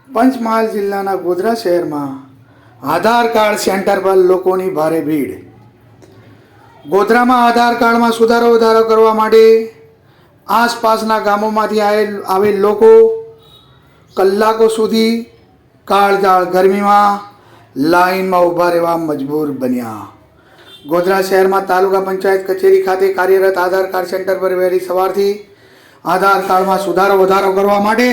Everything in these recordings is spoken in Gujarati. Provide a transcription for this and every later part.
પંચમહાલ જિલ્લાના ગોધરા શહેરમાં આધાર કાર્ડ સેન્ટર પર લોકોની ભારે ભીડ। ગોધરામાં આધાર કાર્ડમાં સુધારો વધારો કરવા માટે આસપાસના ગામોમાંથી આવેલ લોકો કલાકો સુધી કાળઝાળ ગરમીમાં લાઇનમાં ઊભા રહેવા મજબૂર બન્યા। ગોધરા શહેરમાં તાલુકા પંચાયત કચેરી ખાતે કાર્યરત આધાર કાર્ડ સેન્ટર પર વહેલી સવારથી આધાર કાર્ડમાં સુધારો વધારો કરવા માટે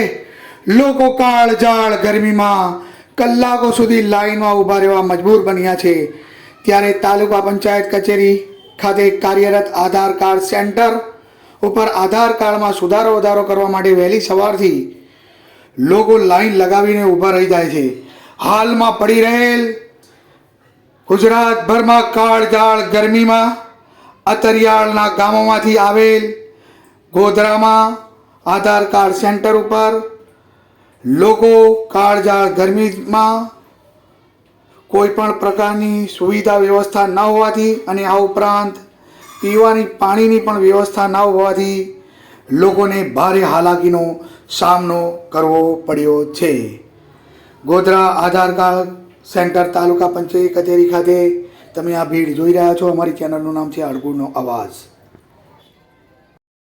લોકો કાળઝાળ ગરમીમાં કલાકો સુધી લાઇનમાં ઊભા રહેવા મજબૂર બન્યા છે। ત્યારે તાલુકા પંચાયત કચેરી ખાતે કાર્યરત આધાર કાર્ડ સેન્ટર ઉપર આધાર કાર્ડમાં સુધારો વધારો કરવા માટે વહેલી સવારથી લોકો લાઇન લગાવીને ઊભા રહી જાય છે। હાલમાં પડી રહેલ ગુજરાતભરમાં કાળઝાળ ગરમીમાં અંતરિયાળના ગામોમાંથી આવેલ ગોધરામાં આધાર કાર્ડ સેન્ટર ઉપર લોકો કાળઝાળ ગરમીમાં કોઈ પણ પ્રકારની સુવિધા વ્યવસ્થા ન હોવાથી અને આ ઉપરાંત પીવાની પાણીની પણ વ્યવસ્થા ન હોવાથી લોકોને ભારે હાલાકીનો સામનો કરવો પડ્યો છે। ગોધરા આધાર કાર્ડ સેન્ટર તાલુકા પંચાયત કચેરી ખાતે તમે આ ભીડ જોઈ રહ્યા છો। અમારી ચેનલનું નામ છે અડગુનો અવાજ।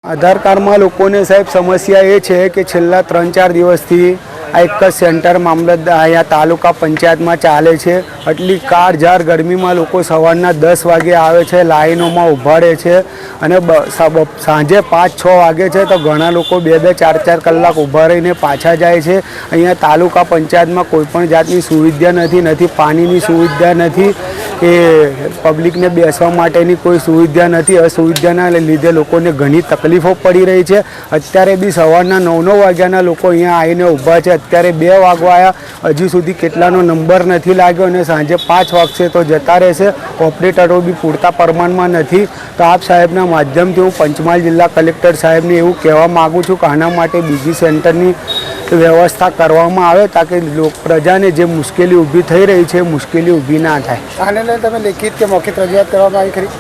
આધાર કાર્ડમાં લોકોને સાહેબ સમસ્યા એ છે કે છેલ્લા 3-4 દિવસથી આ એક જ સેન્ટર મામલતદાર અહીંયા તાલુકા પંચાયતમાં ચાલે છે। આટલી કાળઝાળ ગરમીમાં લોકો સવારના 10 વાગે આવે છે, લાઈનોમાં ઊભા રહે છે અને સાંજે 5-6 વાગે છે તો ઘણા લોકો 2-2, 4-4 કલાક ઊભા રહીને પાછા જાય છે। અહીંયા તાલુકા પંચાયતમાં કોઈપણ જાતની સુવિધા નથી, પાણીની સુવિધા નથી કે પબ્લિકને બેસવા માટેની કોઈ સુવિધા નથી। અસુવિધાના લીધે લોકોને ઘણી તકલીફો પડી રહી છે। અત્યારે બી સવારના 9-9 વાગ્યાના લોકો અહીંયા આવીને ઊભા છે। અત્યારે 2 વાગવા આવ્યા, હજી સુધી કેટલાનો નંબર નથી લાગ્યો અને સાંજે 5 વાગશે તો જતા રહેશે। ઓપરેટરો બી પૂરતા પ્રમાણમાં નથી। તો આપ સાહેબના માધ્યમથી હું પંચમહાલ જિલ્લા કલેક્ટર સાહેબને એવું કહેવા માગું છું કે આના માટે બીજી સેન્ટરની વ્યવસ્થા કરવામાં આવે તાકે પ્રજાને જે મુશ્કેલી ઊભી થઈ રહી છે મુશ્કેલી ઊભી ના થાય। આને લઈને તમે લેખિત કે મૌખિક રજૂઆત કરવામાં આવી ખરી?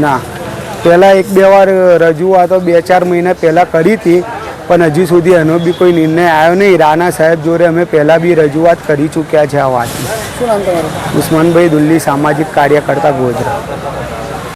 ના, પહેલાં 1-2 વાર રજૂઆતો 2-4 મહિના પહેલાં કરી હતી પણ હજી સુધી એનો બી કોઈ નિર્ણય આવ્યો નહીં। રાણા સાહેબ જોડે અમે પહેલાં બી રજૂઆત કરી ચૂક્યા છે આ વાતની। શું નામ તમારું? ઉસ્માનભાઈ દુલ્લી, સામાજિક કાર્યકર્તા, ગોધરા।